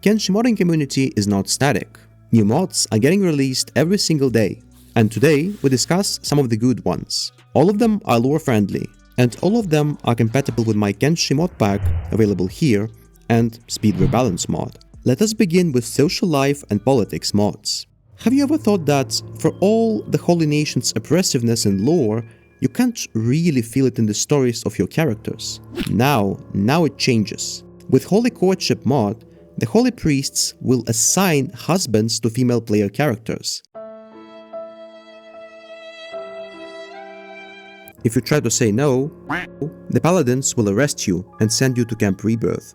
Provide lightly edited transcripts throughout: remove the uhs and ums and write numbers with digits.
Kenshi modding community is not static. New mods are getting released every single day, and today we discuss some of the good ones. All of them are lore friendly, and all of them are compatible with my Kenshi Modpack available here and Speed Rebalance mod. Let us begin with social life and politics mods. Have you ever thought that for all the Holy Nation's oppressiveness and lore, you can't really feel it in the stories of your characters? Now it changes. With Holy Courtship mod, the Holy Priests will assign husbands to female player characters. If you try to say no, the Paladins will arrest you and send you to Camp Rebirth.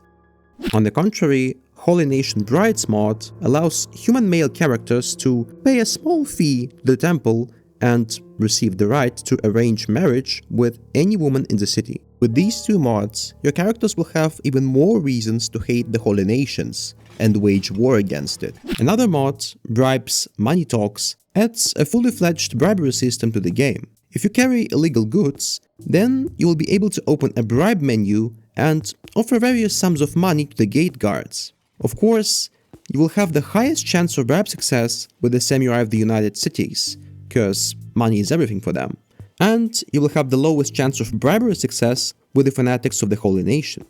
On the contrary, Holy Nation Brides mod allows human male characters to pay a small fee to the temple and receive the right to arrange marriage with any woman in the city. With these two mods, your characters will have even more reasons to hate the Holy Nations and wage war against it. Another mod, Bribes Money Talks, adds a fully fledged bribery system to the game. If you carry illegal goods, then you will be able to open a bribe menu and offer various sums of money to the gate guards. Of course, you will have the highest chance of bribe success with the Samurai of the United Cities, because money is everything for them. And you will have the lowest chance of bribery success with the Fanatics of the Holy Nation.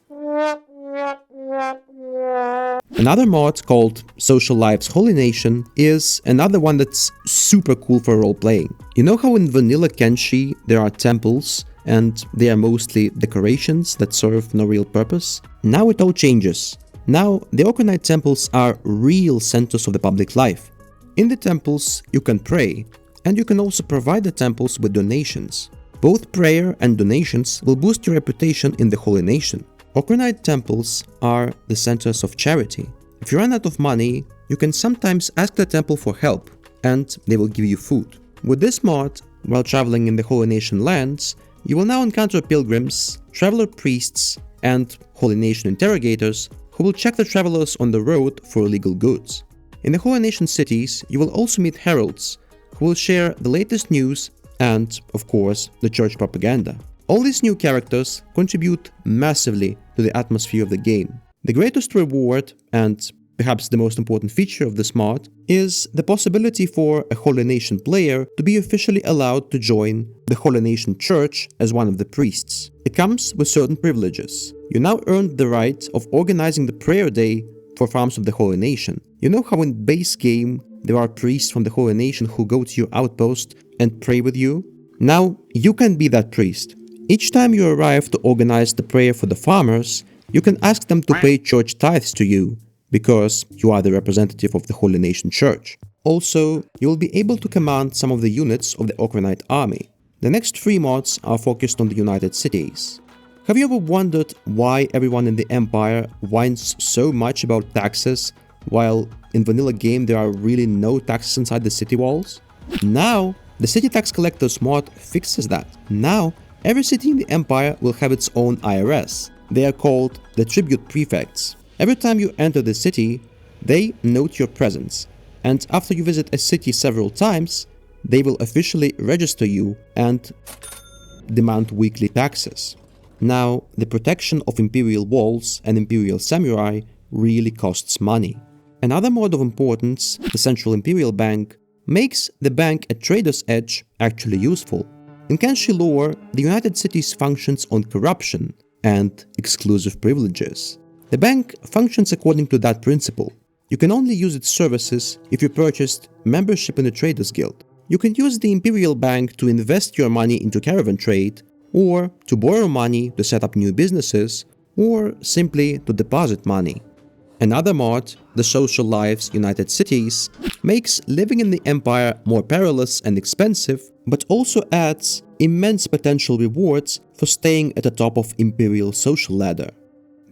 Another mod called Social Life's Holy Nation is another one that's super cool for role-playing. You know how in vanilla Kenshi there are temples and they are mostly decorations that serve no real purpose? Now it all changes. Now the Orconite temples are real centers of the public life. In the temples you can pray, and you can also provide the temples with donations. Both prayer and donations will boost your reputation in the Holy Nation. Orconite temples are the centers of charity. If you run out of money, you can sometimes ask the temple for help, and they will give you food. With this mod, while traveling in the Holy Nation lands, you will now encounter pilgrims, traveler priests, and Holy Nation interrogators who will check the travelers on the road for illegal goods. In the Holy Nation cities, you will also meet heralds, who will share the latest news and, of course, the church propaganda. All these new characters contribute massively to the atmosphere of the game. The greatest reward, and perhaps the most important feature of this mod, is the possibility for a Holy Nation player to be officially allowed to join the Holy Nation Church as one of the priests. It comes with certain privileges. You now earned the right of organizing the prayer day for farms of the Holy Nation. You know how in base game there are priests from the Holy Nation who go to your outpost and pray with you? Now you can be that priest. Each time you arrive to organize the prayer for the farmers, you can ask them to pay church tithes to you, because you are the representative of the Holy Nation Church. Also, you will be able to command some of the units of the Orconite army. The next 3 mods are focused on the United Cities. Have you ever wondered why everyone in the Empire whines so much about taxes, while in vanilla game there are really no taxes inside the city walls? Now, the City Tax Collectors mod fixes that. Now, every city in the Empire will have its own IRS. They are called the Tribute Prefects. Every time you enter the city, they note your presence, and after you visit a city several times, they will officially register you and demand weekly taxes. Now, the protection of Imperial walls and Imperial samurai really costs money. Another mod of importance, the Central Imperial Bank, makes the bank at Trader's Edge actually useful. In Kenshi lore, the United Cities functions on corruption and exclusive privileges. The bank functions according to that principle. You can only use its services if you purchased membership in the Traders Guild. You can use the Imperial Bank to invest your money into caravan trade, or to borrow money to set up new businesses, or simply to deposit money. Another mod, the Social Lives United Cities, makes living in the Empire more perilous and expensive, but also adds immense potential rewards for staying at the top of Imperial social ladder.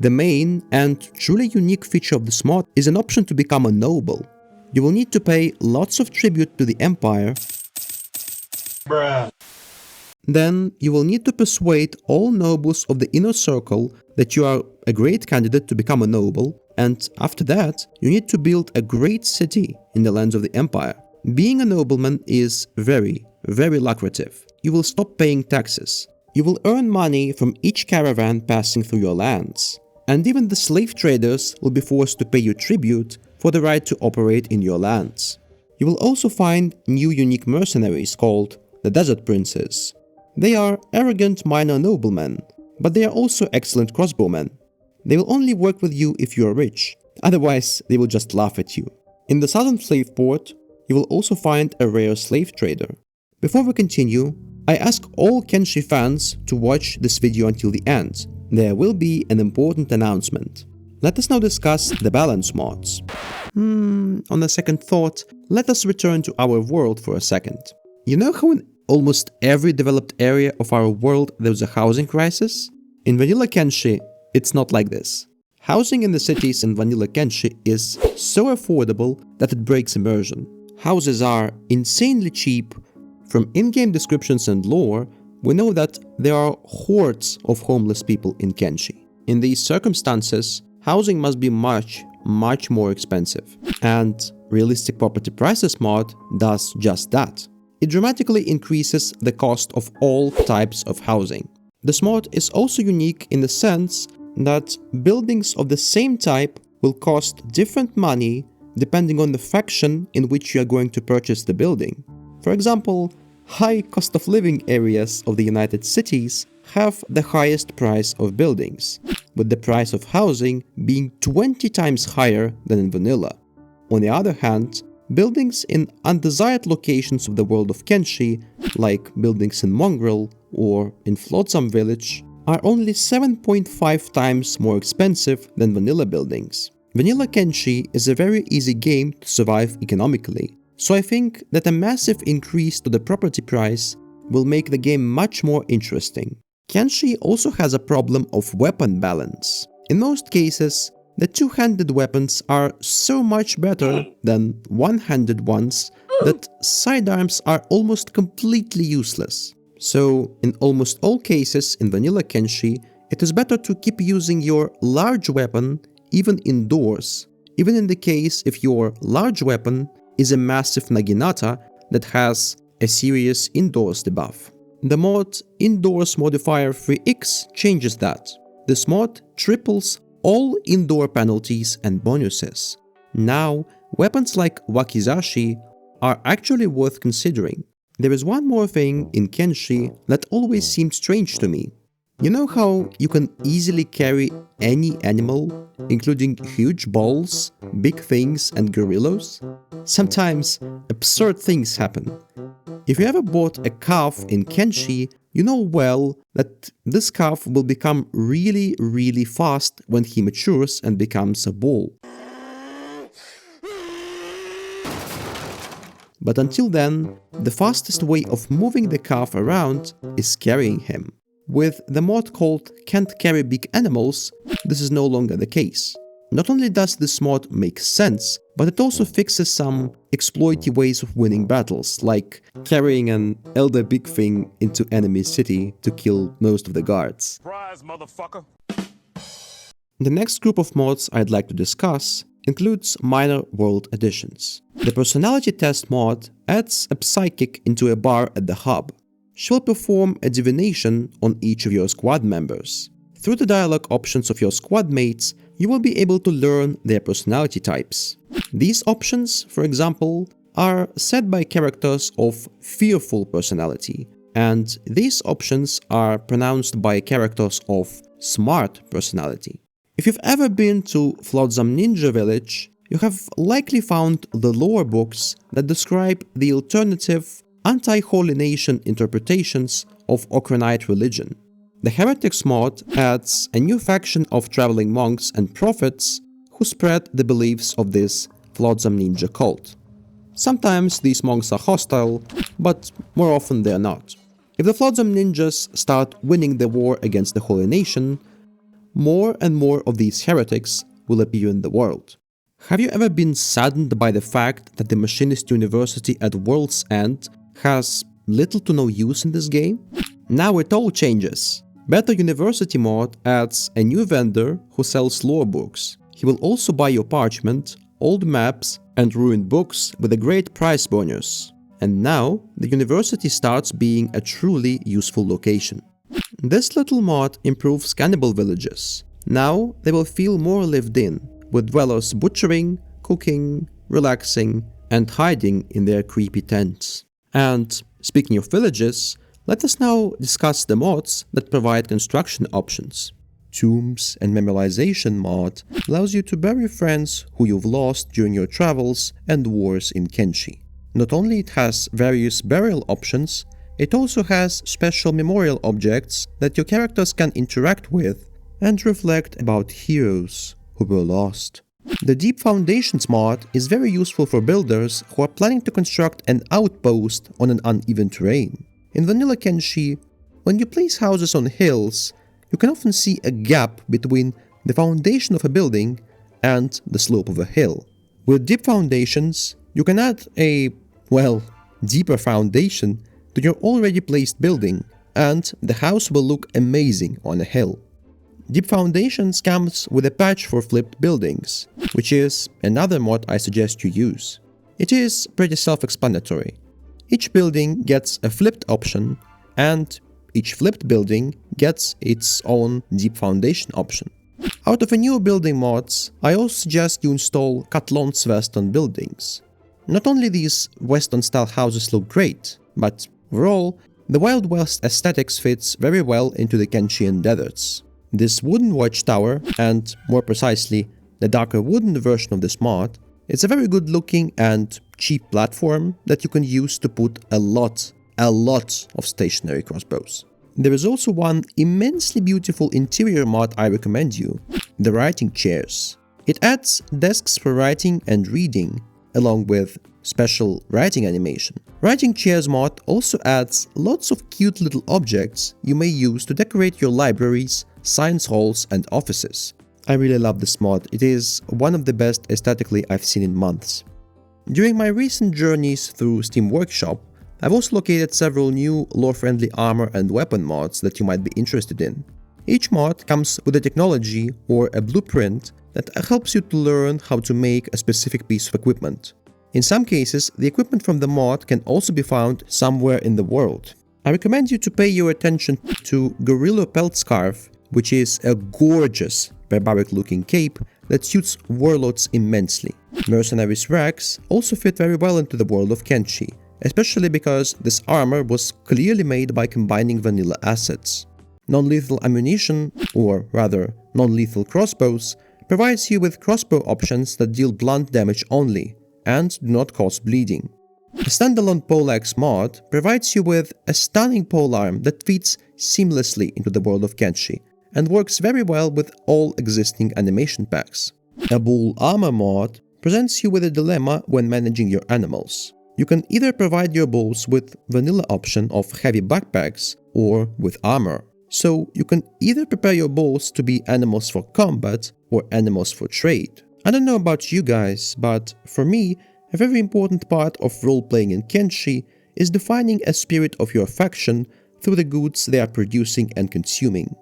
The main and truly unique feature of this mod is an option to become a noble. You will need to pay lots of tribute to the Empire. Then you will need to persuade all nobles of the inner circle that you are a great candidate to become a noble, and after that, you need to build a great city in the lands of the Empire. Being a nobleman is very lucrative. You will stop paying taxes. You will earn money from each caravan passing through your lands. And even the slave traders will be forced to pay you tribute for the right to operate in your lands. You will also find new unique mercenaries called the Desert Princes. They are arrogant minor noblemen, but they are also excellent crossbowmen. They will only work with you if you are rich, otherwise they will just laugh at you. In the southern slave port, you will also find a rare slave trader. Before we continue, I ask all Kenshi fans to watch this video until the end. There will be an important announcement. Let us now discuss the balance mods. On a second thought, let us return to our world for a second. You know how in almost every developed area of our world there's a housing crisis? In Vanilla Kenshi, it's not like this. Housing in the cities in Vanilla Kenshi is so affordable that it breaks immersion. Houses are insanely cheap. From in-game descriptions and lore, we know that there are hordes of homeless people in Kenshi. In these circumstances, housing must be much more expensive. And Realistic Property Prices mod does just that. It dramatically increases the cost of all types of housing. This mod is also unique in the sense that buildings of the same type will cost different money depending on the faction in which you are going to purchase the building. For example, high cost of living areas of the United Cities have the highest price of buildings, with the price of housing being 20 times higher than in vanilla. On the other hand, buildings in undesired locations of the world of Kenshi, like buildings in Mongrel or in Flotsam Village, are only 7.5 times more expensive than vanilla buildings. Vanilla Kenshi is a very easy game to survive economically, so I think that a massive increase to the property price will make the game much more interesting. Kenshi also has a problem of weapon balance. In most cases, the two-handed weapons are so much better than one-handed ones that sidearms are almost completely useless. So, in almost all cases in Vanilla Kenshi, it is better to keep using your large weapon even indoors, even in the case if your large weapon is a massive Naginata that has a serious indoors debuff. The mod Indoors Modifier 3x changes that. This mod triples all indoor penalties and bonuses. Now, weapons like Wakizashi are actually worth considering. There is one more thing in Kenshi that always seemed strange to me. You know how you can easily carry any animal, including huge balls, big things and gorillas? Sometimes absurd things happen. If you ever bought a calf in Kenshi, you know well that this calf will become really fast when he matures and becomes a bull. But until then, the fastest way of moving the calf around is carrying him. With the mod called Can't Carry Big Animals, this is no longer the case. Not only does this mod make sense, but it also fixes some exploity ways of winning battles, like carrying an elder big thing into enemy city to kill most of the guards. Surprise, motherfucker! The next group of mods I'd like to discuss includes minor world additions. The personality test mod adds a psychic into a bar at the hub. She will perform a divination on each of your squad members. Through the dialogue options of your squad mates, you will be able to learn their personality types. These options, for example, are set by characters of fearful personality, and these options are pronounced by characters of smart personality. If you've ever been to Flotsam Ninja Village, you have likely found the lore books that describe the alternative anti-Holy Nation interpretations of Okranite religion. The Heretics mod adds a new faction of traveling monks and prophets who spread the beliefs of this Flotsam Ninja cult. Sometimes these monks are hostile, but more often they are not. If the Flotsam Ninjas start winning the war against the Holy Nation, more and more of these heretics will appear in the world. Have you ever been saddened by the fact that the Machinist University at World's End has little to no use in this game? Now it all changes. Better University mod adds a new vendor who sells lore books. He will also buy your parchment, old maps and ruined books with a great price bonus. And now the university starts being a truly useful location. This little mod improves cannibal villages. Now they will feel more lived in, with dwellers butchering, cooking, relaxing, and hiding in their creepy tents. And speaking of villages, let us now discuss the mods that provide construction options. Tombs and Memorialization mod allows you to bury friends who you've lost during your travels and wars in Kenshi. Not only it has various burial options, it also has special memorial objects that your characters can interact with and reflect about heroes who were lost. The Deep Foundations mod is very useful for builders who are planning to construct an outpost on an uneven terrain. In vanilla Kenshi, when you place houses on hills, you can often see a gap between the foundation of a building and the slope of a hill. With Deep Foundations, you can add a, well, deeper foundation to your already placed building, and the house will look amazing on a hill. Deep Foundations comes with a patch for flipped buildings, which is another mod I suggest you use. It is pretty self-explanatory. Each building gets a flipped option, and each flipped building gets its own Deep Foundation option. Out of the new building mods, I also suggest you install Katlon's Western buildings. Not only these Western-style houses look great, but overall, the Wild West aesthetics fits very well into the Kenshian deserts. This wooden watchtower, and more precisely, the darker wooden version of this mod, is a very good looking and cheap platform that you can use to put a lot of stationary crossbows. There is also one immensely beautiful interior mod I recommend you, the writing chairs. It adds desks for writing and reading, along with special writing animation. Writing chairs mod also adds lots of cute little objects you may use to decorate your libraries, science halls, and offices. I really love this mod. It is one of the best aesthetically I've seen in months. During my recent journeys through Steam Workshop, I've also located several new lore-friendly armor and weapon mods that you might be interested in. Each mod comes with a technology or a blueprint that helps you to learn how to make a specific piece of equipment. In some cases, the equipment from the mod can also be found somewhere in the world. I recommend you to pay your attention to Gorilla Pelt Scarf, which is a gorgeous, barbaric-looking cape that suits warlords immensely. Mercenaries' rags also fit very well into the world of Kenshi, especially because this armor was clearly made by combining vanilla assets. Non-lethal ammunition, or rather non-lethal crossbows, provides you with crossbow options that deal blunt damage only and do not cause bleeding. A standalone poleaxe mod provides you with a stunning polearm that fits seamlessly into the world of Kenshi and works very well with all existing animation packs. A bull armor mod presents you with a dilemma when managing your animals. You can either provide your bulls with vanilla option of heavy backpacks or with armor. So you can either prepare your bulls to be animals for combat or animals for trade. I don't know about you guys, but for me, a very important part of role-playing in Kenshi is defining a spirit of your faction through the goods they are producing and consuming.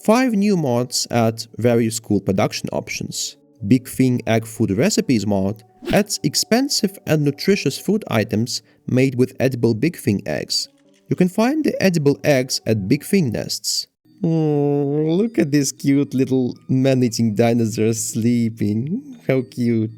5 new mods add various cool production options. Big Thing Egg Food Recipes mod adds expensive and nutritious food items made with edible Big Thing eggs. You can find the edible eggs at Big Thing nests. Oh, look at this cute little man-eating dinosaur sleeping. How cute.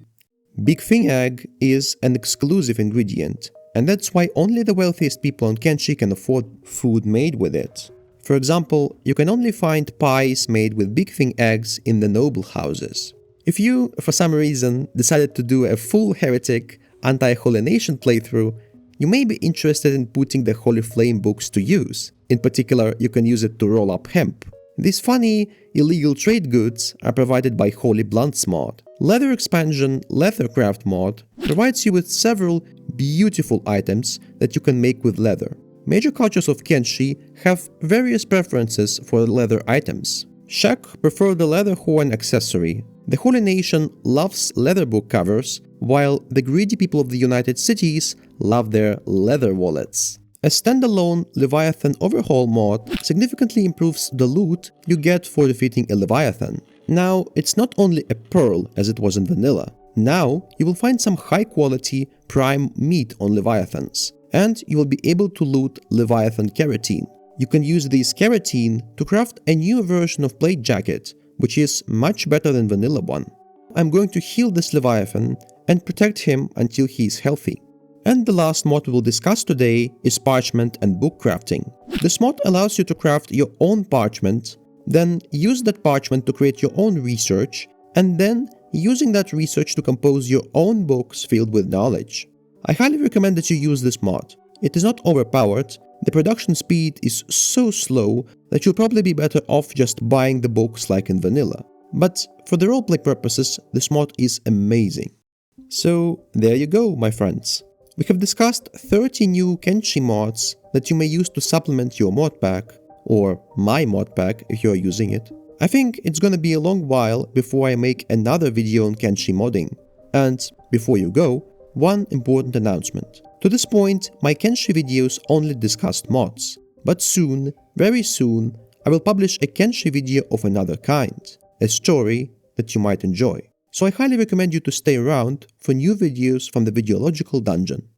Big Thing egg is an exclusive ingredient, and that's why only the wealthiest people on Kenshi can afford food made with it. For example, you can only find pies made with Big Thing eggs in the noble houses. If you, for some reason, decided to do a full heretic anti-Holy Nation playthrough, you may be interested in putting the Holy Flame books to use. In particular, you can use it to roll up hemp. These funny, illegal trade goods are provided by Holy Blunts mod. Leather Expansion Leathercraft mod provides you with several beautiful items that you can make with leather. Major cultures of Kenshi have various preferences for leather items. Shak prefer the leather horn accessory. The Holy Nation loves leather book covers, while the greedy people of the United Cities love their leather wallets. A standalone Leviathan Overhaul mod significantly improves the loot you get for defeating a Leviathan. Now, it's not only a pearl as it was in vanilla. Now, you will find some high-quality prime meat on Leviathans, and you will be able to loot Leviathan Keratin. You can use this keratin to craft a new version of plate jacket, which is much better than vanilla one. I'm going to heal this Leviathan and protect him until he is healthy. And the last mod we will discuss today is parchment and book crafting. This mod allows you to craft your own parchment, then use that parchment to create your own research, and then using that research to compose your own books filled with knowledge. I highly recommend that you use this mod. It is not overpowered, the production speed is so slow that you'll probably be better off just buying the books like in vanilla. But for the roleplay purposes, this mod is amazing. So there you go, my friends. We have discussed 30 new Kenshi mods that you may use to supplement your modpack, or my modpack if you are using it. I think it's gonna be a long while before I make another video on Kenshi modding. And before you go, one important announcement. To this point, my Kenshi videos only discussed mods, but soon, very soon, I will publish a Kenshi video of another kind, a story that you might enjoy. So I highly recommend you to stay around for new videos from the Videological Dungeon.